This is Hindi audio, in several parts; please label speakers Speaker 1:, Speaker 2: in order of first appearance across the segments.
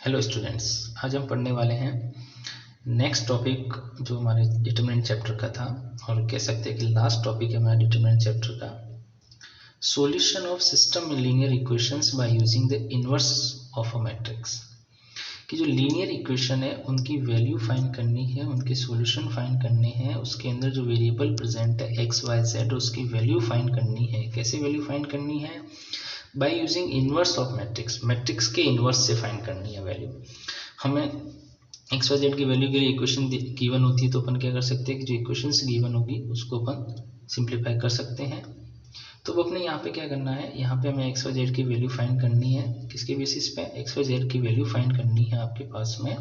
Speaker 1: हेलो स्टूडेंट्स, आज हम पढ़ने वाले हैं नेक्स्ट टॉपिक जो हमारे डिटरमिनेंट चैप्टर का था, और कह सकते हैं कि लास्ट टॉपिक है हमारे डिटरमिनेंट चैप्टर का। Solution of system in linear equations by using the inverse of a matrix. कि जो लीनियर इक्वेशन है उनकी वैल्यू फाइंड करनी है, उनके सॉल्यूशन फाइंड करने हैं, उसके अंदर जो वेरिएबल प्रेजेंट है एक्स वाई जेड उसकी वैल्यू फाइंड करनी है। कैसे वैल्यू फाइंड करनी है? By using inverse of matrix, matrix के इनवर्स से फाइंड करनी है वैल्यू। हमें एक्स वाई जेड की वैल्यू के लिए इक्वेशन गिवन होती है तो अपन क्या कर सकते हैं कि जो इक्वेशंस गिवन होगी उसको अपन सिंप्लीफाई कर सकते हैं। तो अब अपने यहाँ पे क्या करना है, यहाँ पे हमें एक्स वाई जेड की वैल्यू फाइंड करनी है। किसके बेसिस पे? एक्स वाई जेड की वैल्यू फाइंड करनी है आपके पास में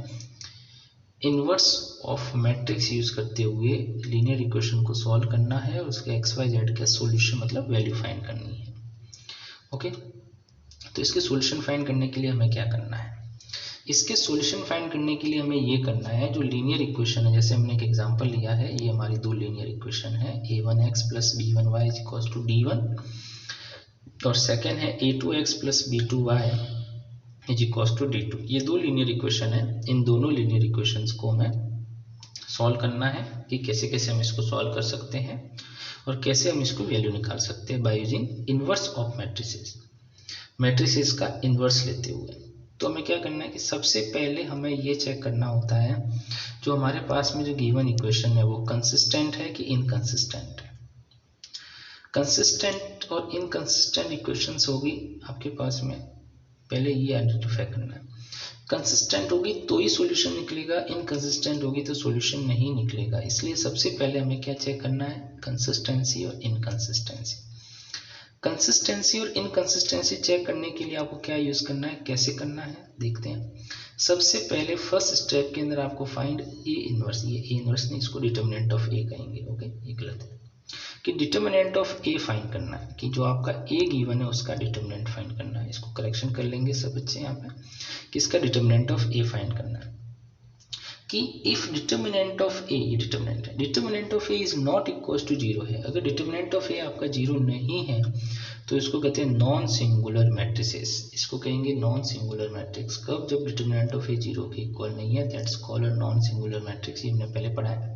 Speaker 1: इनवर्स ऑफ मैट्रिक्स यूज करते हुए लीनियर इक्वेशन को सॉल्व करना है, और उसके एक्स वाई जेड का सॉल्यूशन मतलब वैल्यू फाइंड करनी है। ओके, तो इसके सॉल्यूशन फाइंड करने के लिए हमें क्या करना है? इसके सॉल्यूशन फाइंड करने के लिए हमें ये करना है, जो लीनियर इक्वेशन है, जैसे हमने एक एग्जांपल लिया है, ये हमारी दो लीनियर इक्वेशन है a1x plus b1y is equals to d1, और सेकेंड है a2x plus b2y is equals to d2। ये दो लीनियर इक्वेशन है। इन दोनों लीनियर इक्वेशंस को हमें सॉल्व करना है कि कैसे कैसे हम इसको सॉल्व कर सकते हैं और कैसे हम इसको वैल्यू निकाल सकते हैं by using inverse of matrices, matrices का इनवर्स लेते हुए। तो हमें क्या करना है कि सबसे पहले हमें ये चेक करना होता है जो हमारे पास में जो गिवन इक्वेशन है वो कंसिस्टेंट है कि इनकंसिस्टेंट है। कंसिस्टेंट और इनकंसिस्टेंट इक्वेशंस होगी आपके पास में, पहले ये आइडेंटिफाई करना है। कंसिस्टेंट होगी तो ही सॉल्यूशन निकलेगा, इनकंसिस्टेंट होगी तो सॉल्यूशन नहीं निकलेगा। इसलिए सबसे पहले हमें क्या चेक करना है? कंसिस्टेंसी और इनकंसिस्टेंसी। कंसिस्टेंसी और इनकंसिस्टेंसी चेक करने के लिए आपको क्या यूज करना है, कैसे करना है, देखते हैं। सबसे पहले फर्स्ट स्टेप के अंदर आपको फाइंड ए इनवर्स, ये ए इनवर्स नहीं, इसको डिटर्मिनेंट ऑफ ए कहेंगे। ओके, ये गलत है कि डिटर्मिनेंट ऑफ ए फाइंड करना है, कि जो आपका ए गिवन है उसका डिटर्मिनेंट फाइंड करना है। इसको करेक्शन कर लेंगे सब बच्चे यहाँ पे, कि इसका डिटर्मिनेंट ऑफ ए फाइंड करना है। कि इफ डिटर्मिनेंट ऑफ ए, ये डिटर्मिनेंट है, determinant of A is not equal to zero है। अगर डिटर्मिनेंट ऑफ ए आपका जीरो नहीं है तो इसको कहते हैं नॉन सिंगुलर मैट्रिसेस। इसको कहेंगे नॉन सिंगुलर मैट्रिक्स। कब? जब डिटर्मिनेंट ऑफ ए जीरो के इक्वल नहीं है, that's called non singular matrix. ये हमने पहले पढ़ा है।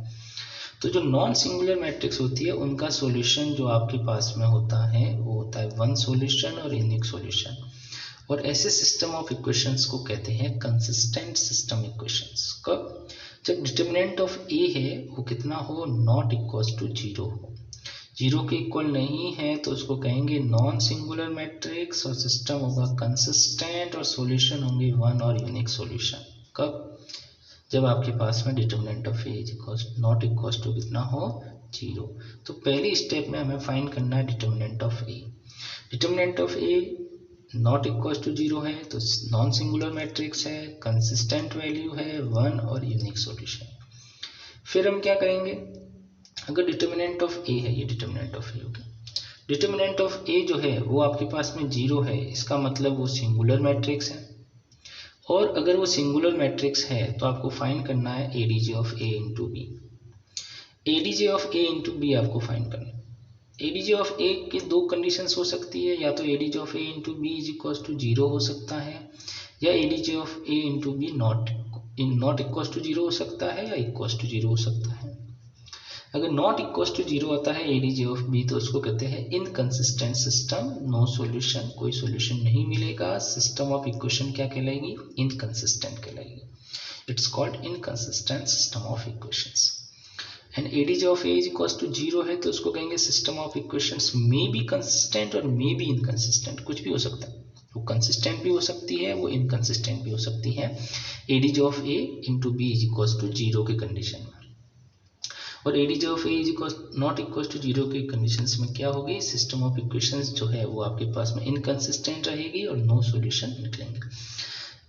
Speaker 1: तो जो नॉन सिंगुलर मैट्रिक्स होती है उनका सॉल्यूशन जो आपके पास में होता है वो होता है वन सॉल्यूशन और यूनिक सॉल्यूशन। और ऐसे सिस्टम ऑफ इक्वेशंस को कहते हैं कंसिस्टेंट सिस्टम इक्वेशंस। कब? जब डिटर्मिनेंट ऑफ ए है वो कितना हो? नॉट इक्वल टू जीरो हो। जीरो के इक्वल नहीं है तो उसको कहेंगे नॉन सिंगुलर मैट्रिक्स, और सिस्टम होगा कंसिस्टेंट, और सॉल्यूशन होंगे वन और यूनिक सॉल्यूशन। कब? जब आपके पास में determinant of A not equal to कितना हो? जीरो। तो पहली स्टेप में हमें फाइंड करना है determinant of A. Determinant of A not equal to zero है तो नॉन सिंगुलर मैट्रिक्स है, कंसिस्टेंट वैल्यू है, वन और यूनिक सॉल्यूशन। फिर हम क्या करेंगे? अगर डिटर्मिनेंट ऑफ ए है, ये डिटर्मिनेंट ऑफ ए होगी, डिटर्मिनेंट ऑफ ए जो है वो आपके पास में जीरो है, इसका मतलब वो सिंगुलर मैट्रिक्स है। और अगर वो सिंगुलर मैट्रिक्स है तो आपको फाइंड करना है ADJ of A into B. ADJ of A into B आपको फाइंड करना है। एडीजे ऑफ ए की दो कंडीशंस हो सकती है, या तो ADJ of A into B is equal to zero हो सकता है, या ADJ of A into B not equal to zero हो सकता है, या इक्वल टू जीरो हो सकता है। अगर नॉट इक्वल टू जीरो आता है एडीजे ऑफ बी तो उसको कहते हैं इनकंसिस्टेंट सिस्टम, नो सॉल्यूशन, कोई सॉल्यूशन नहीं मिलेगा। सिस्टम ऑफ इक्वेशन क्या कहलाएगी? इनकंसिस्टेंट कहलाएगी। It's called inconsistent system of equations. And ADJ of A is equal to zero है तो उसको कहेंगे system of equations may be consistent और मे बी इनकंसिस्टेंट, कुछ भी हो सकता है। वो कंसिस्टेंट भी हो सकती है, वो इनकंसिस्टेंट भी हो सकती है, ADJ of A into B is equal to zero के कंडीशन में। और ADJ of A is not equal to zero के कंडीशंस में क्या होगी? सिस्टम ऑफ इक्वेशंस जो है वो आपके पास में इनकंसिस्टेंट रहेगी और नो सॉल्यूशन निकलेंगे।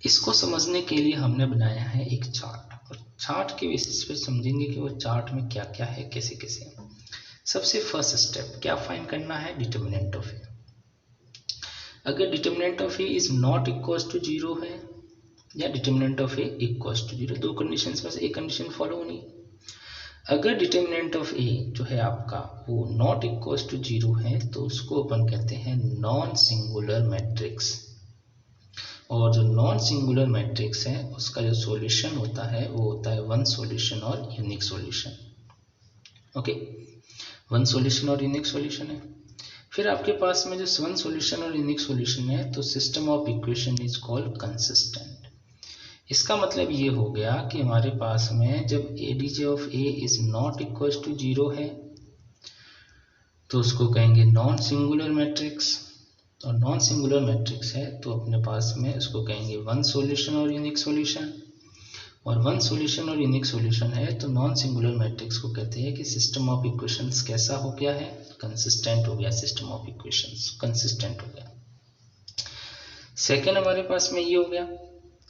Speaker 1: इसको समझने के लिए हमने बनाया है एक चार्ट, और चार्ट के बेसिस पे समझेंगे कि वो चार्ट में क्या क्या है, कैसे कैसे। सबसे फर्स्ट स्टेप क्या फाइंड करना है? Determinant of A. अगर determinant of A is not equal to zero है या determinant of A equal to zero, दो कंडीशंस में से एक कंडीशन फॉलो होनी है। अगर डिटर्मिनेंट ऑफ ए जो है आपका वो नॉट इक्वल टू जीरो है तो उसको अपन कहते हैं नॉन सिंगुलर मैट्रिक्स। और जो नॉन सिंगुलर मैट्रिक्स है उसका जो सॉल्यूशन होता है वो होता है वन सॉल्यूशन और unique solution. Okay, one solution और यूनिक सॉल्यूशन है। फिर आपके पास में जो वन सॉल्यूशन और यूनिक सॉल्यूशन है तो system of equation is called consistent. इसका मतलब ये हो गया कि हमारे पास में जब ADJ of A is not equal to 0 है तो उसको कहेंगे नॉन सिंगुलर मैट्रिक्स, और नॉन सिंगुलर मैट्रिक्स है तो अपने पास में उसको कहेंगे वन सॉल्यूशन और यूनिक सॉल्यूशन। और वन सॉल्यूशन और यूनिक सॉल्यूशन है तो नॉन सिंगुलर मैट्रिक्स को कहते हैं कि सिस्टम ऑफ इक्वेशंस कैसा हो गया है, कंसिस्टेंट हो गया, सिस्टम ऑफ इक्वेशंस कंसिस्टेंट हो गया। सेकेंड हमारे पास में ये हो गया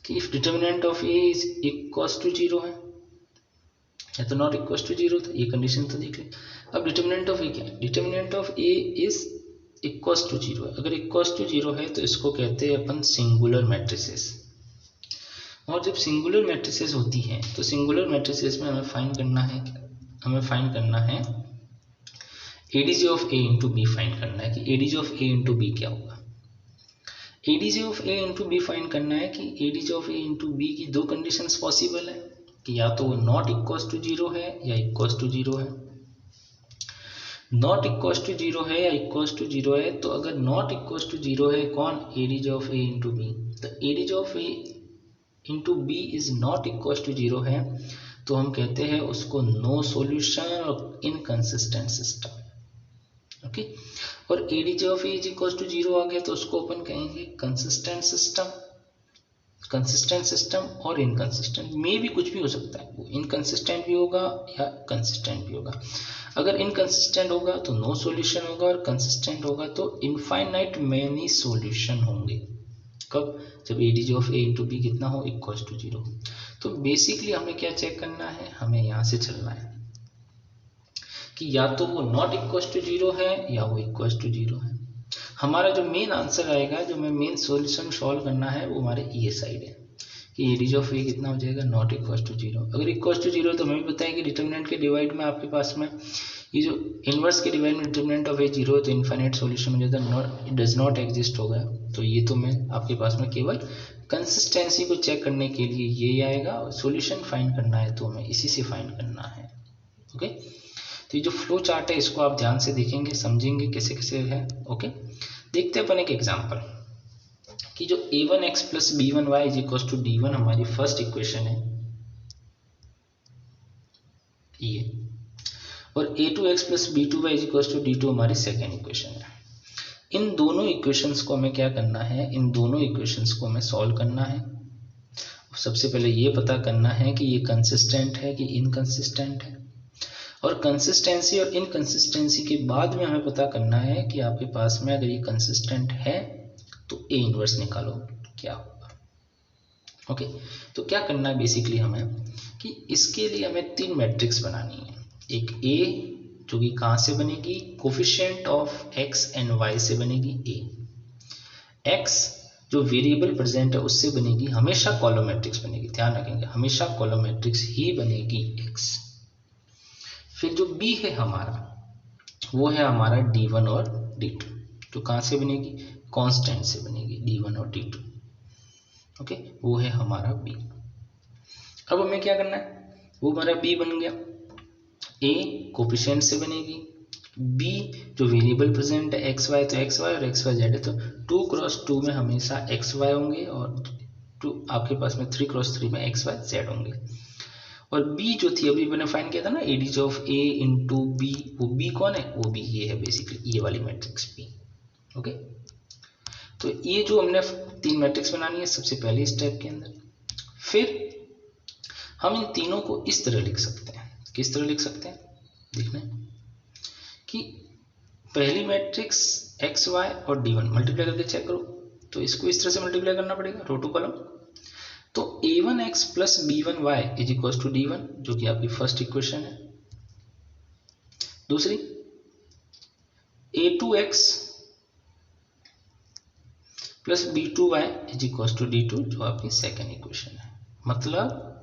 Speaker 1: कि if determinant of A is equals to 0 है या तो नॉट इक्वल्स टू 0 था, ये कंडीशन तो देख लें। अब डिटर्मिनेंट ऑफ ए क्या है, determinant of A is equals to 0 है। अगर इक्वल्स टू 0 है तो इसको कहते हैं अपन सिंगुलर मैट्रिसेस। और जब सिंगुलर मैट्रिसेस होती हैं तो सिंगुलर मैट्रिसेस में हमें फाइंड करना है ADJ of A into B find करना है कि ADJ of A into B क्या होगा। ADJ of A into B find करना है कि ADJ of A into B की दो कंडीशंस पॉसिबल है कि या तो वो नॉट इक्वल्स टू 0 है या इक्वल्स टू 0 है। नॉट इक्वल्स टू 0 है या इक्वल्स टू 0 है तो अगर नॉट इक्वल्स टू 0 है कौन, ADJ of A into B, तो ADJ of A into B is not equals to 0 है तो हम कहते हैं उसको नो सॉल्यूशन और इनकंसिस्टेंट सिस्टम। ओके, और ADJ of A is equals to 0 आ गया तो उसको अपन कहेंगे कंसिस्टेंट सिस्टम। कंसिस्टेंट सिस्टम और इनकंसिस्टेंट में भी कुछ भी हो सकता है, वो इनकंसिस्टेंट भी होगा या कंसिस्टेंट भी होगा। अगर इनकंसिस्टेंट होगा तो नो सॉल्यूशन होगा और कंसिस्टेंट होगा तो इनफाइनाइट मैनी सॉल्यूशन होंगे। कब, जब ADJ of A into B कितना हो, इक्वल्स टू 0। तो बेसिकली हमें क्या चेक करना है, हमें यहाँ से चलना है कि या तो वो नॉट इक्वल्स टू 0 है या वो इक्वल्स टू 0 है। हमारा जो मेन आंसर आएगा, जो हमें मेन सॉल्यूशन सॉल्व करना है वो हमारे ये साइड है कि एडीजे ऑफ ए कितना हो जाएगा, नॉट इक्वल्स टू 0। अगर इक्वल्स टू 0 तो हमें भी पता है कि डिटर्मिनेंट के डिवाइड में आपके पास में ये जो इनवर्स के डिवाइड में डिटर्मिनेंट ऑफ ए 0 है तो इनफाइनाइट सॉल्यूशन में जाता इट डज नॉट एग्जिस्ट होगा। तो ये तो मैं आपके पास में केवल कंसिस्टेंसी को चेक करने के लिए ये आएगा, और सॉल्यूशन फाइंड करना है तो हमें इसी से फाइंड करना है। ओके, तो ये जो फ्लो चार्ट है इसको आप ध्यान से देखेंगे, समझेंगे कैसे कैसे है। ओके, देखते हैं अपन एक एग्जांपल कि जो a1x plus b1y is equal to d1 हमारी फर्स्ट इक्वेशन है ये, और a2x plus b2y is equal to d2 हमारी सेकेंड इक्वेशन है। इन दोनों इक्वेशंस को हमें क्या करना है, इन दोनों इक्वेशंस को हमें सॉल्व करना है। सबसे पहले ये पता करना है कि ये कंसिस्टेंट है कि इनकंसिस्टेंट है, और कंसिस्टेंसी और इनकंसिस्टेंसी के बाद में हमें पता करना है कि आपके पास में अगर ये कंसिस्टेंट है तो ए इनवर्स निकालो क्या होगा। ओके, तो क्या करना है बेसिकली हमें कि इसके लिए हमें तीन मैट्रिक्स बनानी है। एक ए जो कि कहाँ से बनेगी, coefficient of x and y से बनेगी ए। एक्स जो वेरिएबल प्रेजेंट है उससे बनेगी, हमेशा कॉलम मैट्रिक्स बनेगी, ध्यान रखेंगे हमेशा कॉलम मैट्रिक्स ही बनेगी एक्स। फिर जो बी है हमारा वो है हमारा d1 और d2, जो कहाँ से बनेगी, कांस्टेंट से बनेगी d1 और d2। ओके, वो है हमारा b। अब हमें क्या करना है, वो हमारा b बन गया। a कोफिशिएंट से बनेगी, b जो वेरिएबल प्रेजेंट है xy तो xy और xy z है तो 2 क्रॉस 2 में हमेशा xy होंगे और 2 आपके पास में 3 क्रॉस 3 में xy z होंगे। और b जो थी अभी मैंने फाइंड किया था ना, ADJ of a into B, वो b कौन है, वो b ये है बेसिकली, ये वाली मैट्रिक्स b। ओके, तो ये जो हमने तीन मैट्रिक्स बनानी है सबसे पहले स्टेप के अंदर। फिर हम इन तीनों को इस तरह लिख सकते हैं, किस तरह लिख सकते हैं, देखना है कि पहली मैट्रिक्स एक्स वाई और d1 मल्टीप्लाई करके चेक करो, तो इसको इस तरह से मल्टीप्लाई करना पड़ेगा रो टू कॉलम। तो a1x plus b1y is equal to d1 जो कि आपकी फर्स्ट इक्वेशन है। दूसरी a2x plus b2y is equal to d2 जो आपकी सेकेंड इक्वेशन है। मतलब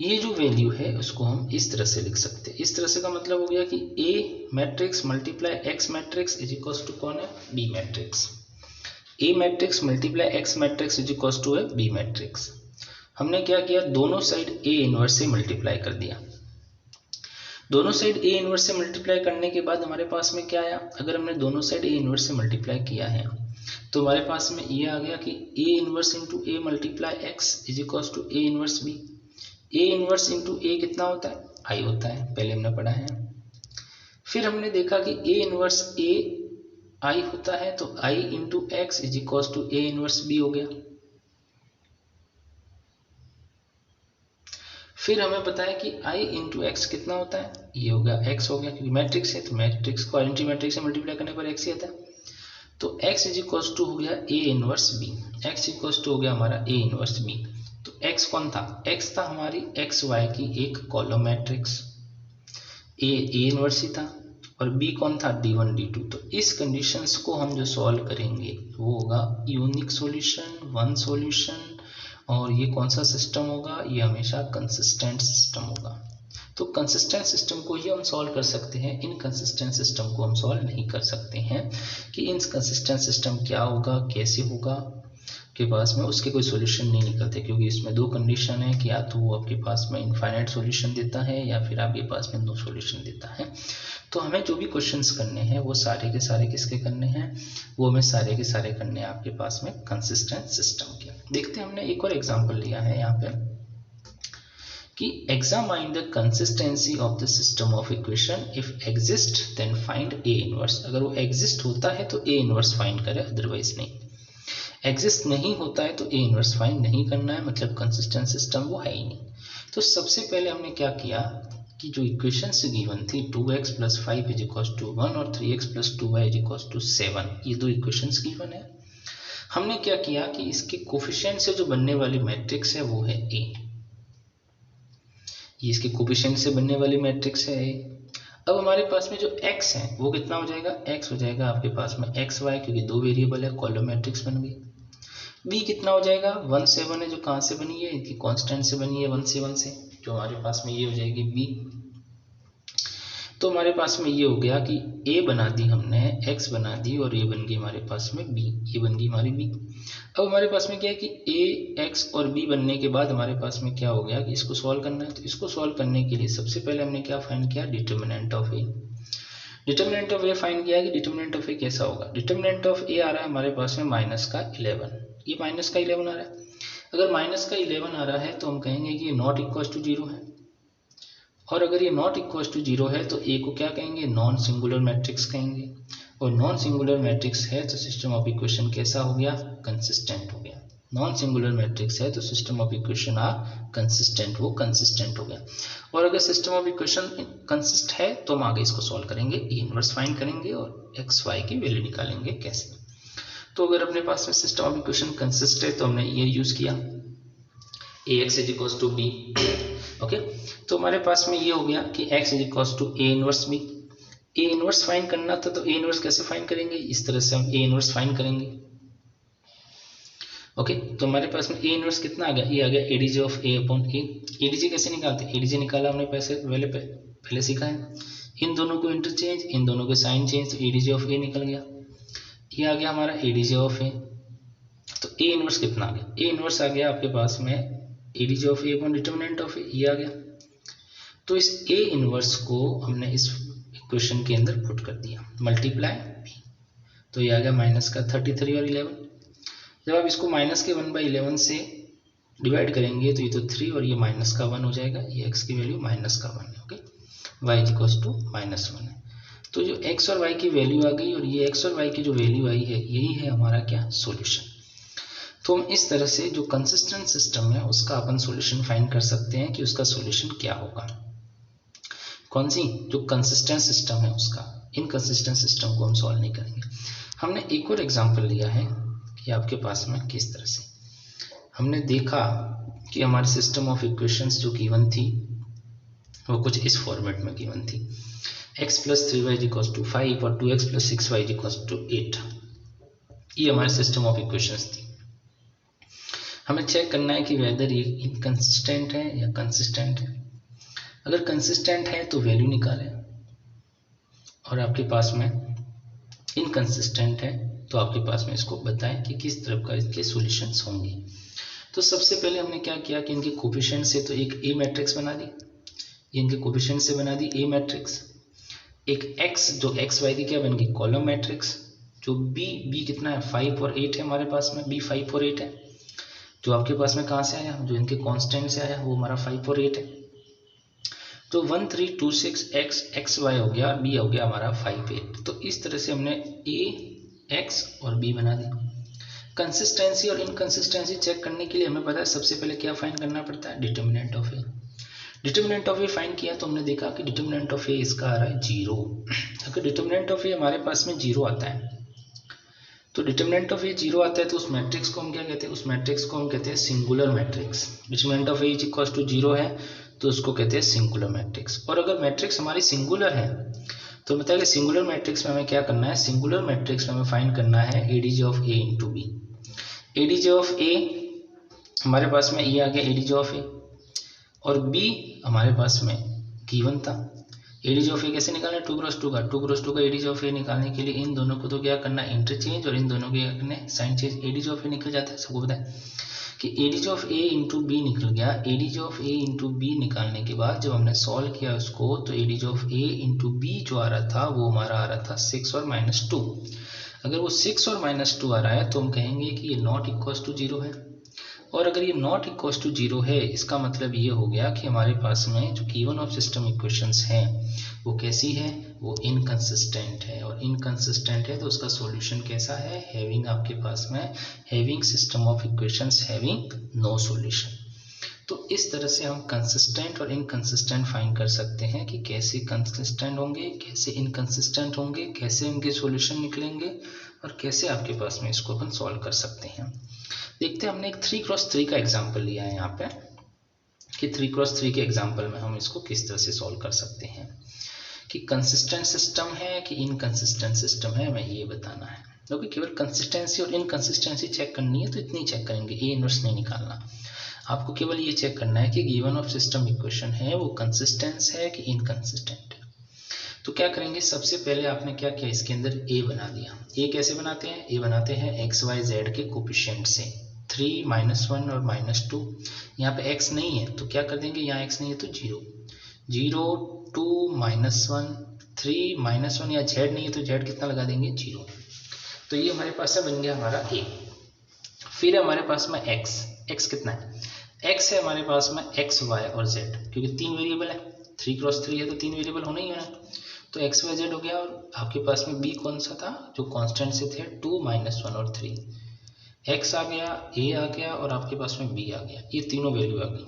Speaker 1: ये जो वैल्यू है उसको हम इस तरह से लिख सकते हैं। इस तरह से का मतलब हो गया कि a matrix multiply x matrix is equal to कौन है, b matrix. A matrix multiply x matrix is equal to A B matrix. हमने क्या किया, दोनों साइड ए इनवर्स से मल्टीप्लाई कर दिया। दोनों साइड ए इनवर्स से मल्टीप्लाई करने के बाद हमारे पास में क्या आया, अगर हमने दोनों साइड ए इनवर्स से मल्टीप्लाई किया है तो हमारे पास में ये आ गया कि A inverse into A multiply X is equal to A inverse B. A inverse into A कितना होता है, आई होता है, पहले हमने पढ़ा है। फिर हमने देखा कि ए इनवर्स ए आई होता है, तो I into X is equal to A inverse B हो गया। फिर हमें पता है कि i इंटू एक्स कितना होता है, ये हो गया x हो गया, क्योंकि मैट्रिक्स है तो मैट्रिक्स को आइडेंटिटी मैट्रिक्स से मल्टीप्लाई करने पर x ही आता है। तो x इज इक्वल टू हो गया a inverse b, x equal to हो गया हमारा a इनवर्स b। तो x कौन था, x था हमारी x y की एक कॉलम मैट्रिक्स, a इनवर्स ही था, और b कौन था, d1 d2। तो इस कंडीशंस को हम जो सॉल्व करेंगे वो होगा यूनिक सॉल्यूशन, वन सॉल्यूशन। और ये कौन सा सिस्टम होगा, ये हमेशा कंसिस्टेंट सिस्टम होगा। तो कंसिस्टेंट सिस्टम को ही हम सॉल्व कर सकते हैं, इनकंसिस्टेंट सिस्टम को हम सॉल्व नहीं कर सकते हैं। कि इनकंसिस्टेंट सिस्टम क्या होगा, कैसे होगा, के पास में उसके कोई सॉल्यूशन नहीं निकलते, क्योंकि इसमें दो कंडीशन है कि या तो वो आपके पास में इनफाइनाइट सॉल्यूशन देता है या फिर आपके पास में नो सॉल्यूशन देता है। तो हमें जो भी क्वेश्चंस करने हैं वो सारे के सारे किसके करने हैं, वो हमें सारे के सारे करने हैं आपके पास में कंसिस्टेंट सिस्टम के। देखते हैं, हमने एक और एग्जांपल लिया है यहाँ पे कि examine the consistency of the system of equation, if exist then find A inverse. अगर वो एग्जिस्ट होता है तो ए इनवर्स फाइंड करे, अदरवाइज नहीं। एग्जिस्ट नहीं होता है तो ए इनवर्स फाइंड नहीं करना है, मतलब कंसिस्टेंट सिस्टम वो है ही नहीं। तो सबसे पहले हमने क्या किया कि जो इक्वेशंस गिवन थी 2x + 5 = 1 और 3x + 2y = 7, ये दो इक्वेशंस गिवन है। हमने क्या किया कि इसके कोफिशिएंट से जो बनने वाली मैट्रिक्स है वो है a, ये इसके कोफिशिएंट से बनने वाली मैट्रिक्स है a। अब हमारे पास में जो x है वो कितना हो जाएगा, x हो जाएगा आपके पास में xy, क्योंकि दो वेरिएबल है, कॉलम मैट्रिक्स बन गई। b कितना हो जाएगा, 1 7 है, जो कहाँ से बनी है, इनकी कांस्टेंट से बनी है 1 से 1 से, जो हमारे पास में ये हो जाएगी b। तो हमारे पास में ये हो गया कि a बना दी हमने, x बना दी, और ये बन गई हमारे पास में b, ये बन गई हमारी b। अब हमारे पास में क्या है कि a, x और b बनने के बाद हमारे पास में क्या हो गया कि इसको सॉल्व करना है। तो इसको सॉल्व करने के लिए सबसे पहले हमने क्या फाइंड किया, determinant of a। Determinant of a find किया कि डिटर्मिनेंट ऑफ a कैसा होगा। डिटर्मिनेंट ऑफ a आ रहा है हमारे पास में -11, ये -11 आ रहा है। अगर -11 आ रहा है तो हम कहेंगे कि ये नॉट इक्वल टू 0 है, और अगर ये नॉट इक्वल टू 0 है तो a को क्या कहेंगे, नॉन सिंगुलर मैट्रिक्स कहेंगे, और नॉन सिंगुलर मैट्रिक्स है तो सिस्टम ऑफ इक्वेशन कैसा हो गया, कंसिस्टेंट हो गया। नॉन सिंगुलर मैट्रिक्स है तो system of equation are consistent, वो कंसिस्टेंट हो गया। और अगर सिस्टम ऑफ इक्वेशन कंसिस्ट है तो हम आगे इसको सॉल्व करेंगे, ए इनवर्स फाइंड करेंगे और एक्स वाई की वैल्यू निकालेंगे कैसे। तो अगर अपने पास में सिस्टम ऑफ इक्वेशन कंसिस्ट है तो हमने ये यूज किया, ax = b। ओके, तो हमारे पास में ये हो गया कि x = a inverse b। a inverse find करना था, तो a इनवर्स कैसे फाइंड करेंगे, इस तरह से हम a इनवर्स फाइंड करेंगे। ओके, तो हमारे पास में a इनवर्स कितना आ गया, ये आ गया adj ऑफ a/a। adj कैसे निकालते हैं, adj निकाला हमने पहले सीखा है, इन दोनों को इंटरचेंज, इन दोनों के साइन चेंज, तो adj ऑफ a निकल गया। ये आ गया हमारा adj ऑफ a। तो a इनवर्स कितना आ गया, a इनवर्स आ गया आपके पास में adj of a upon determinant of a, ये आ गया। तो इस a इनवर्स को हमने इस इक्वेशन के अंदर पुट कर दिया, मल्टीप्लाई b, तो ये आ गया -33 और 11। जब आप इसको -1/11 से डिवाइड करेंगे तो ये तो 3 और ये -1 हो जाएगा, ये x की वैल्यू -1 है। ओके, y = -1 है। तो जो x और y की वैल्यू आ गई, और ये x और y की जो वैल्यू आई है यही है हमारा क्या, सॉल्यूशन। तो हम इस तरह से जो कंसिस्टेंट सिस्टम है उसका अपन सॉल्यूशन फाइंड कर सकते हैं कि उसका सॉल्यूशन क्या होगा। कौन सी, जो कंसिस्टेंट सिस्टम है उसका, इनकंसिस्टेंट सिस्टम को हम सॉल्व नहीं करेंगे। हमने एक और एग्जांपल लिया है कि आपके पास में किस तरह से हमने देखा कि हमारे सिस्टम ऑफ इक्वेशंस जो गिवन थी वो कुछ इस फॉर्मेट में गिवन थी, x + 3y = 5 और 2x + 6y = 8। ये हमारे सिस्टम ऑफ इक्वेशंस थी। हमें चेक करना है कि वेदर ये इनकंसिस्टेंट है या कंसिस्टेंट है। अगर कंसिस्टेंट है तो वैल्यू निकालें, और आपके पास में इनकंसिस्टेंट है तो आपके पास में इसको बताएं कि किस तरह का इसके सॉल्यूशंस होंगे। तो सबसे पहले हमने क्या किया कि इनके कोफिशिएंट से तो एक ए मैट्रिक्स बना दी, ये इनके कोफिशिएंट से बना दी ए मैट्रिक्स। एक एक्स जो एक्स वाई की क्या बन गई कॉलम मैट्रिक्स। जो बी कितना है 5 और 8 है हमारे पास में, बी 5 और 8 है। जो आपके पास में कहाँ से आया, जो इनके कांस्टेंट से आया वो हमारा 5 और 8 है। तो 1 3 2 6 एक्स वाई हो गया, बी हो गया हमारा 5 8। तो इस तरह से हमने ए एक्स और बी बना दी। कंसिस्टेंसी और इनकंसिस्टेंसी चेक करने के लिए हमें पता है सबसे पहले क्या फाइंड करना पड़ता है, determinant of A. Determinant of A find किया तो हमने देखा कि डिटर्मिनेंट ऑफ ए इसका आ रहा है 0। अगर डिटर्मिनेंट ऑफ ए हमारे पास में 0 आता है तो डिटर्मिनेंट ऑफ ए 0 आता है तो उस मैट्रिक्स को हम क्या कहते हैं, उस मैट्रिक्स को हम कहते हैं singular matrix. Determinant of A is equal to 0 है तो उसको कहते हैं सिंगुलर मैट्रिक्स। और अगर मैट्रिक्स हमारी सिंगुलर है तो बताइए सिंगुलर मैट्रिक्स में हमें क्या करना है, सिंगुलर मैट्रिक्स में हमें फाइंड करना है ADJ of A into B. ADJ of A हमारे पास में ये आ गया एडीजे ऑफ ए, और बी हमारे पास में गिवन था। एडीजे ऑफ ए कैसे निकालना है, 2 क्रॉस 2 का 2 क्रॉस 2 का एडीजे ऑफ ए निकालने के लिए इन दोनों को तो क्या करना है इंटरचेंज, और इन दोनों के क्या करना है sign change. ADJ of A निकल जाता है, सबको पता है कि ADJ of A into B निकल गया। ADJ of A into B निकालने के बाद जब हमने सॉल्व किया उसको तो ADJ of A into B जो आ रहा था वो हमारा आ रहा था 6 और -2। अगर वो 6 और -2 आ रहा है तो हम कहेंगे कि ये नॉट इक्वल टू 0 है। और अगर ये नॉट इक्वल टू 0 है इसका मतलब ये हो गया कि हमारे पास में जो गिवन ऑफ सिस्टम इक्वेशंस हैं वो कैसी है, वो इनकंसिस्टेंट है। और इनकंसिस्टेंट है तो उसका सॉल्यूशन कैसा है, हैविंग आपके पास में having system of equations having no solution. तो इस तरह से हम कंसिस्टेंट और इनकंसिस्टेंट फाइंड कर सकते हैं कि कैसे कंसिस्टेंट होंगे, कैसे इनकंसिस्टेंट होंगे, कैसे उनके सॉल्यूशन निकलेंगे और कैसे आपके पास में इसको अपन सॉल्व कर सकते हैं। देखते हैं, हमने एक 3x3 का एग्जाम्पल लिया है यहाँ पे कि 3x3 के एग्जाम्पल में हम इसको किस तरह से सॉल्व कर सकते हैं कि कंसिस्टेंट सिस्टम है कि इनकंसिस्टेंट सिस्टम है, हमें ये बताना है। क्योंकि केवल कंसिस्टेंसी और इनकंसिस्टेंसी चेक करनी है तो इतनी चेक करेंगे, ए इनवर्स नहीं निकालना। आपको केवल ये चेक करना है कि गिवन ऑफ सिस्टम इक्वेशन है वो कंसिस्टेंस है कि इनकंसिस्टेंट है। तो क्या करेंगे, सबसे पहले आपने क्या किया, इसके अंदर ए बना दिया। ए कैसे बनाते हैं, ए बनाते हैं एक्स वाई जेड के कोफिशिएंट से 3 -1 और -2। यहाँ पे x नहीं है तो क्या कर देंगे, यहाँ x नहीं है तो 0 0 2 -1 3 -1, या z नहीं है तो z कितना लगा देंगे 0। तो ये हमारे पास में बन गया हमारा a। फिर हमारे पास में x कितना है, x है हमारे पास में x y और z, क्योंकि 3 वेरिएबल है, 3x3 है तो 3 वेरिएबल होना ही है। तो x y z हो गया, और आपके पास में b कौन सा था, जो कांस्टेंट से थे 2 -1 और 3। x आ गया, a आ गया और आपके पास में b आ गया, ये तीनों वैल्यू आ गई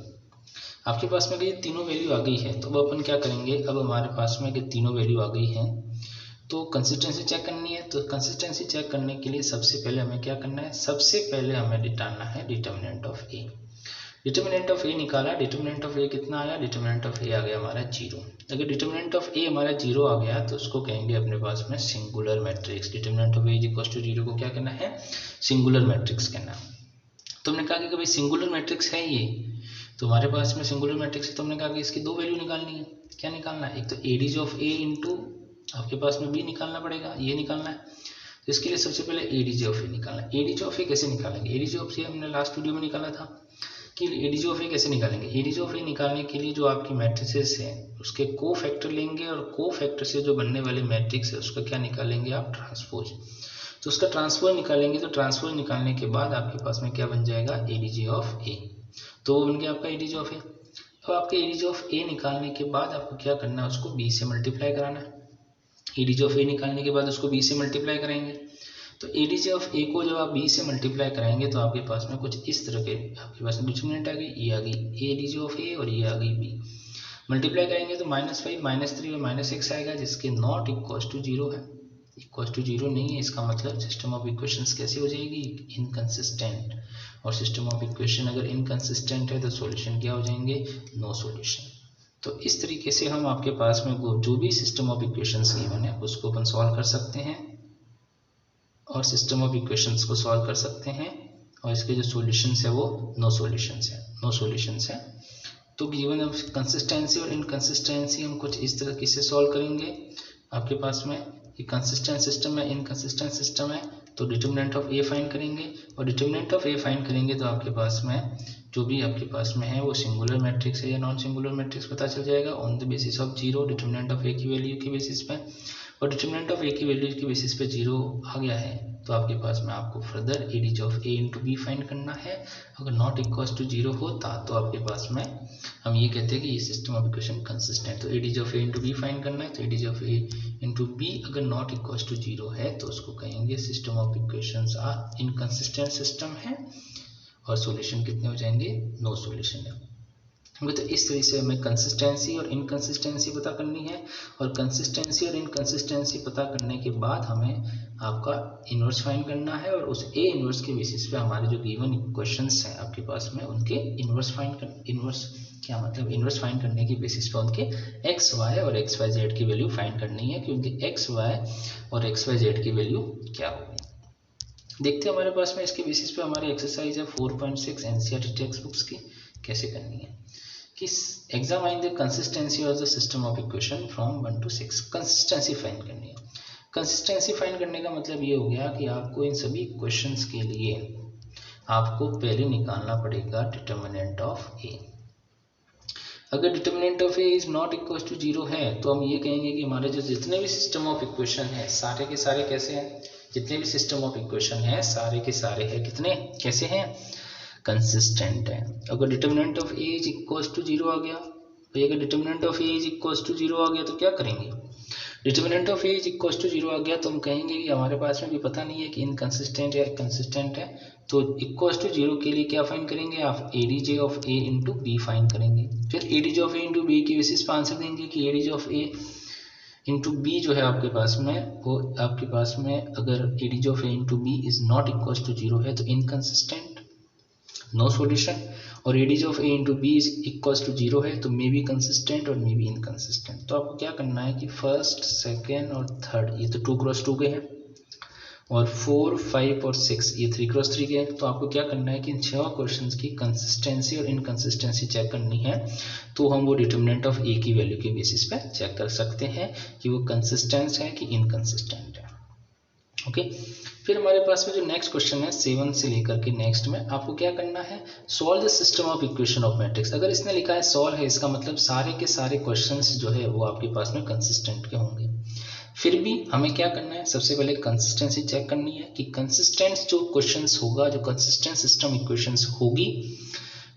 Speaker 1: आपके पास में। ये तीनों वैल्यू आ गई है तो अब अपन क्या करेंगे, अब हमारे पास में कि तीनों वैल्यू आ गई हैं तो कंसिस्टेंसी चेक करनी है। तो कंसिस्टेंसी चेक करने के लिए सबसे पहले हमें क्या करना है, सबसे पहले हमें निकालना है determinant of A. Determinant of A निकाला, डिटर्मिनेंट ऑफ ए कितना आया, डिटर्मिनेंट ऑफ ए आ गया हमारा 0। अगर डिटर्मिनेंट ऑफ ए हमारा 0 आ गया तो उसको कहेंगे अपने पास में singular matrix. Determinant of A equal to 0 को क्या करना है, सिंगुलर मैट्रिक्स कहना। तो हमने कहा कि भाई सिंगुलर मैट्रिक्स है ये, तो हमारे पास में सिंगुलर मैट्रिक्स है तो हमने कहा कि इसकी 2 वैल्यू निकालनी है। क्या निकालना है, एक तो एडीज ऑफ ए इंटू आपके पास में बी निकालना पड़ेगा, ये निकालना है। तो इसके लिए सबसे पहले एडीज ऑफ ए निकालना है। एडीज ऑफ ए कैसे निकालेंगे, एडीज ऑफ ए हमने लास्ट वीडियो में निकाला था कि एडीज ऑफ ए कैसे निकालेंगे। एडीज ऑफ ए निकालने के लिए जो आपकी मैट्रिसेस है उसके को फैक्टर लेंगे, और को फैक्टर से जो बनने वाले मैट्रिक्स है उसका क्या निकालेंगे आप, ट्रांसपोज। तो उसका ट्रांसपोज निकालेंगे, तो ट्रांसपोज निकालने के बाद आपके पास में क्या बन जाएगा, एडीजे ऑफ ए। तो वो बन गया आपका एडीजे ऑफ ए। अब आपके एडीजे ऑफ ए निकालने के बाद आपको क्या करना है, उसको बी से मल्टीप्लाई कराना है। एडीजे ऑफ ए निकालने के बाद उसको बी से मल्टीप्लाई कराएंगे। तो एडीजे ऑफ ए को जब आप बी से मल्टीप्लाई कराएंगे तो आपके पास में कुछ इस तरह के आपके पास में डिटर्मिनेंट आ गई, ये आ गई एडीजे ऑफ ए और ये आ गई बी। मल्टीप्लाई करेंगे तो -5 -3 और -6 आएगा, जिसके नॉट इक्वल टू 0 है, इक्वल टू 0 नहीं है। इसका मतलब सिस्टम ऑफ इक्वेशंस कैसे हो जाएगी, इनकंसिस्टेंट। और सिस्टम ऑफ इक्वेशन अगर इनकंसिस्टेंट है तो सॉल्यूशन क्या हो जाएंगे, नो सॉल्यूशन। तो इस तरीके से हम आपके पास में जो भी सिस्टम ऑफ इक्वेशंस गिवन है उसको अपन सॉल्व कर सकते हैं, और सिस्टम ऑफ इक्वेशंस को सॉल्व कर सकते हैं, और इसके जो सॉल्यूशंस है वो नो सॉल्यूशंस है। तो गिवन ऑफ कंसिस्टेंसी और इनकंसिस्टेंसी हम कुछ इस तरीके से सॉल्व करेंगे। आपके पास में ये कंसिस्टेंट सिस्टम है, इनकंसिस्टेंट सिस्टम है, तो डिटर्मिनेंट ऑफ ए फाइंड करेंगे, और डिटर्मिनेंट ऑफ ए फाइंड करेंगे तो आपके पास में जो भी आपके पास में है वो सिंगुलर मैट्रिक्स है या नॉन सिंगुलर मैट्रिक्स पता चल जाएगा on the basis of zero, determinant of A की वैल्यू की बेसिस पे। और डिटर्मिनेंट ऑफ ए की वैल्यू की बेसिस पे जीरो आ गया है तो आपके पास में आपको further ADJ of A into B find करना है। अगर नॉट इक्वल टू जीरो होता तो आपके पास में हम ये कहते हैं कि ये सिस्टम ऑफ इक्वेशन कंसिस्टेंट। तो ADJ of A into B find करना है, तो ADJ of A into B अगर नॉट इक्वल टू जीरो है तो उसको कहेंगे system of equations are inconsistent system है, और सॉल्यूशन कितने हो जाएंगे, नो सॉल्यूशन है। तो इस तरीके से हमें कंसिस्टेंसी और इनकंसिस्टेंसी पता करनी है, और कंसिस्टेंसी और इनकंसिस्टेंसी पता करने के बाद हमें आपका इन्वर्स फाइंड करना है, और उस ए इन्वर्स के बेसिस पे हमारे जो गिवन इक्वेशंस हैं आपके पास में उनके इन्वर्स क्या मतलब इन्वर्स फाइंड करने की बेसिस पे उनके एक्स वाई और एक्स वाई जेड की वैल्यू फाइंड करनी है, क्योंकि एक्स वाई और एक्स वाई जेड की वैल्यू क्या होगी। देखते हैं हमारे पास में इसके बेसिस पे हमारी एक्सरसाइज है 4.6 एनसीईआरटी टेक्स्ट बुक्स की कैसे करनी है कि examine the consistency of the system of equation from 1 to 6। Consistency find करनी है। कंसिस्टेंसी फाइंड करने का मतलब ये हो गया कि आपको इन सभी इक्वेशंस के लिए आपको पहले निकालना पड़ेगा डिटर्मिनेंट ऑफ ए। अगर determinant of A is not equal to zero है तो हम ये कहेंगे कि हमारे जो जितने भी सिस्टम ऑफ इक्वेशन है सारे के सारे कैसे हैं, जितने भी सिस्टम ऑफ इक्वेशन है सारे के सारे हैं कितने कैसे हैं, कंसिस्टेंट है। अगर determinant of A is equal to zero आ गया भाई, अगर determinant of A is equal to zero आ गया तो क्या करेंगे, determinant of A is equal to zero आ गया तो हम कहेंगे कि हमारे पास में भी पता नहीं है कि इनकंसिस्टेंट या कंसिस्टेंट है, तो इक्वल टू जीरो के लिए क्या फाइंड करेंगे आप, ADJ of A into B find करेंगे। फिर ADJ of A into B की बेसिस पर आंसर देंगे कि ADJ of A into B जो है आपके पास में वो आपके पास में अगर ADJ of A into B is not equal to zero है तो इनकंसिस्टेंट, नो सॉल्यूशन। और ADJ of A into B is equals to zero है तो मे बी कंसिस्टेंट और मे बी इनकंसिस्टेंट। तो आपको क्या करना है कि फर्स्ट सेकेंड और थर्ड ये तो 2x2 के हैं, और 4 5 और 6 ये 3x3 के हैं। तो आपको क्या करना है कि इन 6 क्वेश्चंस की कंसिस्टेंसी और इनकंसिस्टेंसी चेक करनी है, तो हम वो डिटर्मिनेंट ऑफ ए की वैल्यू के बेसिस पे चेक कर सकते हैं कि वो कंसिस्टेंट है कि इनकंसिस्टेंट है। ओके फिर हमारे पास में जो नेक्स्ट क्वेश्चन है 7 से लेकर के नेक्स्ट में आपको क्या करना है, solve the system of equation of matrix. अगर इसने लिखा है सॉल्व है इसका मतलब सारे के सारे क्वेश्चंस जो है वो आपके पास में कंसिस्टेंट के होंगे। फिर भी हमें क्या करना है, सबसे पहले कंसिस्टेंसी चेक करनी है कि कंसिस्टेंट जो क्वेश्चंस होगा, जो कंसिस्टेंट सिस्टम इक्वेशंस होगी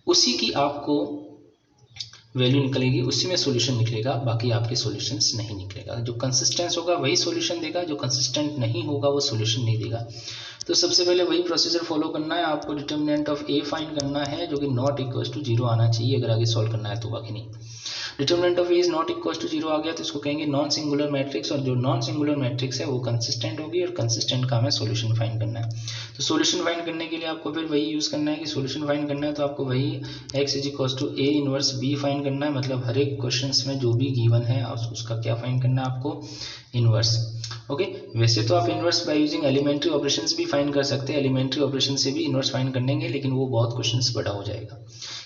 Speaker 1: उसी की आपको वैल्यू निकलेगी, उसी में सॉल्यूशन निकलेगा, बाकी आपके सॉल्यूशंस नहीं निकलेगा। जो कंसिस्टेंस होगा वही सॉल्यूशन देगा, जो कंसिस्टेंट नहीं होगा वो सॉल्यूशन नहीं देगा। तो सबसे पहले वही प्रोसीजर फॉलो करना है, आपको डिटर्मिनेंट ऑफ ए फाइंड करना है जो कि नॉट इक्वल टू जीरो आना चाहिए अगर आगे सॉल्व करना है तो, बाकी नहीं। Determinant of A is not equal to zero आ गया तो इसको कहेंगे नॉन सिंगुलर मैट्रिक्स, और जो नॉन सिंगुलर मैट्रिक्स है वो कंसिस्टेंट होगी, और कंसिस्टेंट का हमें सॉल्यूशन फाइंड करना है। तो सॉल्यूशन फाइंड करने के लिए आपको फिर वही यूज करना है कि सॉल्यूशन फाइंड करना है तो आपको वही x is equal to A inverse B find करना है, मतलब हर एक क्वेश्चंस में जो भी गिवन है उसका क्या फाइंड करना है आपको, इनवर्स। ओके वैसे तो आप inverse by using elementary operations भी फाइंड कर सकते हैं, एलिमेंट्री ऑपरेशन से भी इनवर्स फाइंड करेंगे लेकिन वो बहुत क्वेश्चंस बड़ा हो जाएगा,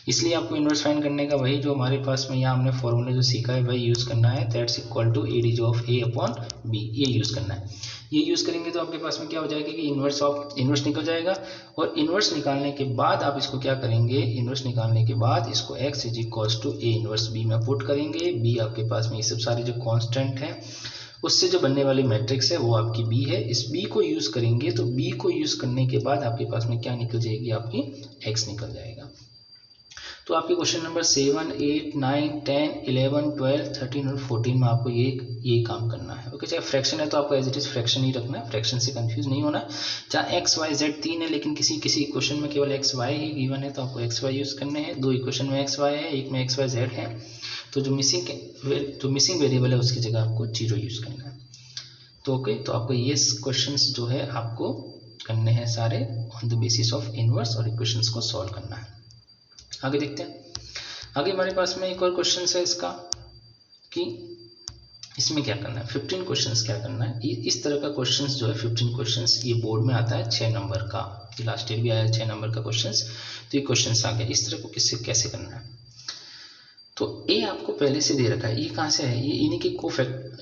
Speaker 1: इसलिए आपको इनवर्स फाइंड करने का वही जो हमारे पास में यहाँ हमने फॉर्मूला जो सीखा है वही यूज करना है, that's equal to ADJ of A upon B, ये यूज करना है। ये यूज करेंगे तो आपके पास में क्या हो जाएगा कि इनवर्स निकल जाएगा, और इनवर्स निकालने के बाद आप इसको क्या करेंगे, इनवर्स निकालने के बाद इसको x is equal to A inverse B में पुट करेंगे। बी आपके पास में ये सब सारे जो कांस्टेंट है उससे जो बनने वाली मैट्रिक्स है वो आपकी बी है, इस बी को यूज करेंगे तो बी को यूज करने के बाद आपके पास में क्या निकल जाएगी, आपकी x निकल जाएगा। तो आपके क्वेश्चन नंबर 7, 8, 9, 10, 11, 12, 13 और 14 में आपको ये काम करना है। ओके चाहे फ्रैक्शन है तो आपको एज इट इज फ्रैक्शन ही रखना है, फ्रैक्शन से कंफ्यूज नहीं होना। चाहे एक्स वाई जेड 3 है लेकिन किसी क्वेश्चन में केवल एक्स वाई ही गिवन है तो आपको एक्स वाई यूज करने हैं। 2 इक्वेशन में एक्स वाई है, एक में एक्स वाई जेड है, तो जो मिसिंग वेरिएबल है उसकी जगह आपको 0 यूज करना है। तो ओके तो आपको ये क्वेश्चन जो है आपको करने हैं सारे on the basis of inverse, और इक्वेशंस को सॉल्व करना है। आगे देखते हैं, आगे हमारे पास में एक और क्वेश्चन है इसका कि इसमें क्या करना है, 15 क्वेश्चंस क्या करना है। इस तरह का क्वेश्चंस जो है 15 क्वेश्चंस ये बोर्ड में आता है 6 नंबर का, लास्ट ईयर भी आया 6 नंबर का क्वेश्चंस, तो ये क्वेश्चंस आ गया। इस तरह को कैसे करना है, तो ए आपको पहले से दे रखा है, ये कहाँ से है, ये इन्हीं के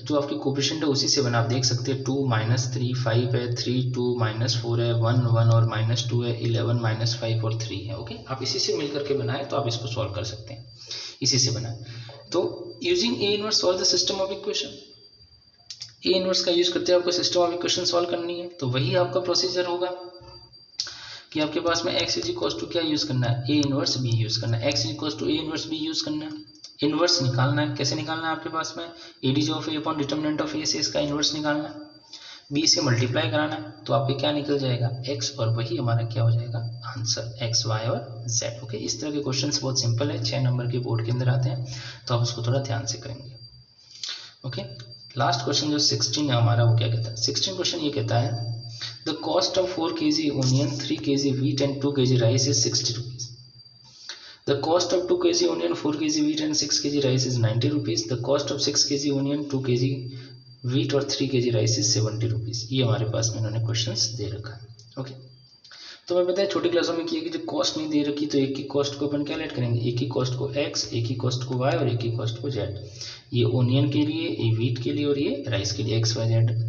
Speaker 1: जो आपकी कोफिशिएंट है उसी से बना, आप देख सकते हैं 2 -3 5 है, 3 2 -4 है, 1 1 और -2 है, 11 -5 और 3 है। ओके, आप इसी से मिल करके बनाए तो आप इसको सॉल्व कर सकते हैं, इसी से बनाए। तो using A inverse solve the system of equation, A inverse का यूज करते हैं आपको सिस्टम ऑफ इक्वेशन सॉल्व करनी है। तो वही आपका प्रोसीजर होगा कि आपके पास में x इज इक्वल टू क्या यूज करना है, ए इनवर्स बी यूज करना है, x is equal to A inverse B use करना है, इनवर्स निकालना है। कैसे निकालना है आपके पास में, ADJ of A upon determinant of A से इसका इनवर्स निकालना है, बी से मल्टीप्लाई कराना है, तो आपके क्या निकल जाएगा x, और वही हमारा क्या हो जाएगा आंसर x y और z। ओके, इस तरह के क्वेश्चंस बहुत सिंपल है, 6 नंबर के बोर्ड के अंदर आते हैं, तो आप उसको थोड़ा ध्यान से करेंगे। ओके, लास्ट क्वेश्चन जो 16 है हमारा, वो क्या कहता है, 16 क्वेश्चन ये कहता है the cost of 4 kg onion, 3 kg wheat and 2 kg rice is 60 rupees. The cost of 2 kg onion, 4 kg wheat and 6 kg rice is 90 rupees. The cost of 6 kg onion, 2 kg wheat और 3 kg rice is 70 rupees. ये हमारे पास में इन्होंने क्वेश्चंस दे रखा है। ओके, तो मैं बताया छोटी क्लासों में किया कि जब कॉस्ट नहीं दे रखी तो एक ही कॉस्ट को अपन क्या लेट करेंगे, एक ही कॉस्ट को x, एक ही कॉस्ट को y और एक ही कॉस्ट को z। ये ओनियन के लिए, ये व्हीट के लिए और ये राइस के लिए x y z।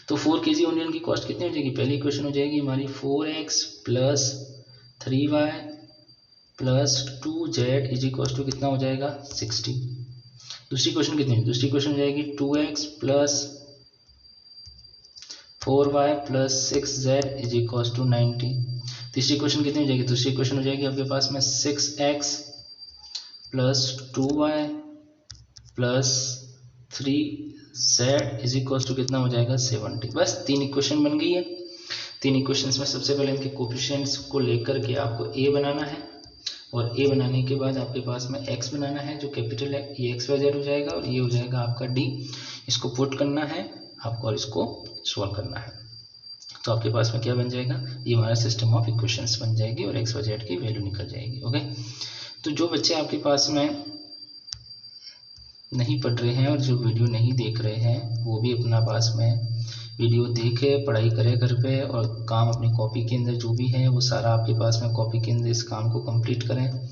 Speaker 1: तो 4 kg ओनियन की कॉस्ट कितनी हो जाएगी, पहली इक्वेशन हो जाएगी हमारी 4x plus 3y plus 2z is equal to कितना हो जाएगा 60। दूसरी क्वेश्चन कितनी है, दूसरी क्वेश्चन हो जाएगी 2x plus 4y plus 6z is equal to 90। तीसरी क्वेश्चन कितनी हो जाएगी, दूसरी क्वेश्चन हो जाएगी आपके पास में 6x plus 2y plus 3z is equal to कितना हो जाएगा 70। बस 3 इक्वेशन बन गई है। 3 इक्वेशंस में सबसे पहले इनके कोफिशिएंट्स को लेकर के आपको a बनाना है, और a बनाने के बाद आपके पास में x बनाना है जो कैपिटल है, ये x y z हो जाएगा और ये हो जाएगा आपका d। इसको पुट करना है आपको और इसको सॉल्व करना है, तो आपके पास में क्या बन जाएगा, ये हमारा सिस्टम ऑफ इक्वेशंस बन जाएगी और x y z की वैल्यू निकल जाएगी। ओके, तो जो बच्चे आपके पास में नहीं पढ़ रहे हैं और जो वीडियो नहीं देख रहे हैं वो भी अपना पास में वीडियो देखे, पढ़ाई करे घर पे, और काम अपनी कॉपी के अंदर जो भी है वो सारा आपके पास में कॉपी के अंदर इस काम को कंप्लीट करें,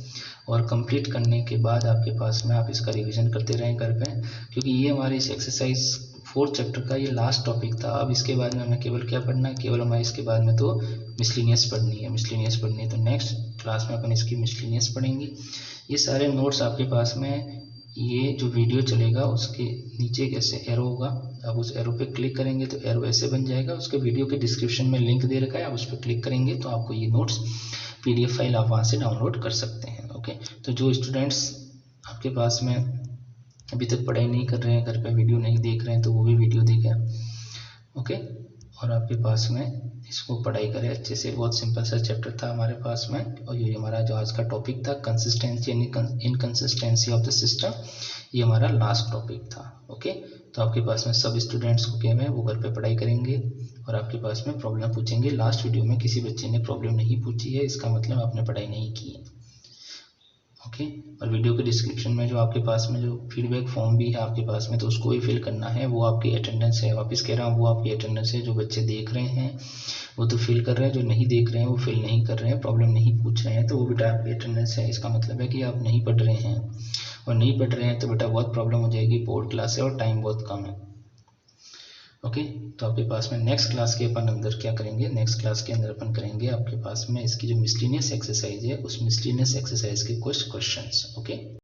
Speaker 1: और कंप्लीट करने के बाद आपके पास में आप इसका रिवीजन करते रहें घर पे, क्योंकि ये हमारे इस एक्सरसाइज 4th चैप्टर का ये लास्ट टॉपिक था। अब इसके बाद में हमें केवल क्या पढ़ना है, केवल हमारे इसके बाद में तो मिसलिनियस पढ़नी है, मिसलिनियस पढ़नी है। तो नेक्स्ट क्लास में अपन इसकी मिसलिनियस पढ़ेंगे। ये सारे नोट्स आपके पास में, ये जो वीडियो चलेगा उसके नीचे एक ऐसे एरो होगा, आप उस एरो पे क्लिक करेंगे तो एरो ऐसे बन जाएगा, उसके वीडियो के डिस्क्रिप्शन में लिंक दे रखा है, आप उस पर क्लिक करेंगे तो आपको ये नोट्स PDF फाइल आप वहाँ से डाउनलोड कर सकते हैं। ओके, तो जो स्टूडेंट्स आपके पास में अभी तक पढ़ाई नहीं कर रहे हैं, घर पे वीडियो नहीं देख रहे हैं, तो वो भी वीडियो देखें। ओके, और आपके पास में इसको पढ़ाई करें अच्छे से। बहुत सिंपल सा चैप्टर था हमारे पास में, और ये हमारा जो आज का टॉपिक था consistency and inconsistency of the system, ये हमारा लास्ट टॉपिक था। ओके, तो आपके पास में सब स्टूडेंट्स को क्या है वो घर पे पढ़ाई करेंगे और आपके पास में प्रॉब्लम पूछेंगे। लास्ट वीडियो में किसी बच्चे ने प्रॉब्लम नहीं पूछी है, इसका मतलब आपने पढ़ाई नहीं की है। ओके, और वीडियो के डिस्क्रिप्शन में जो आपके पास में जो फीडबैक फॉर्म भी है आपके पास में, तो उसको ही फिल करना है, वो आपकी अटेंडेंस है। वापस कह रहा हूँ, वो आपकी अटेंडेंस है। जो बच्चे देख रहे हैं वो तो फिल कर रहे हैं, जो नहीं देख रहे हैं वो फिल नहीं कर रहे हैं, प्रॉब्लम नहीं पूछ रहे हैं, तो वो बेटा आपकी अटेंडेंस है। इसका मतलब है कि आप नहीं पढ़ रहे हैं, और नहीं पढ़ रहे हैं तो बेटा बहुत प्रॉब्लम हो जाएगी, बोर्ड क्लास है और टाइम बहुत कम है। ओके, तो आपके पास में नेक्स्ट क्लास के अपन अंदर क्या करेंगे, नेक्स्ट क्लास के अंदर अपन करेंगे आपके पास में इसकी जो मिसलिनियस एक्सरसाइज है, उस मिसलिनियस एक्सरसाइज के कुछ क्वेश्चंस। ओके।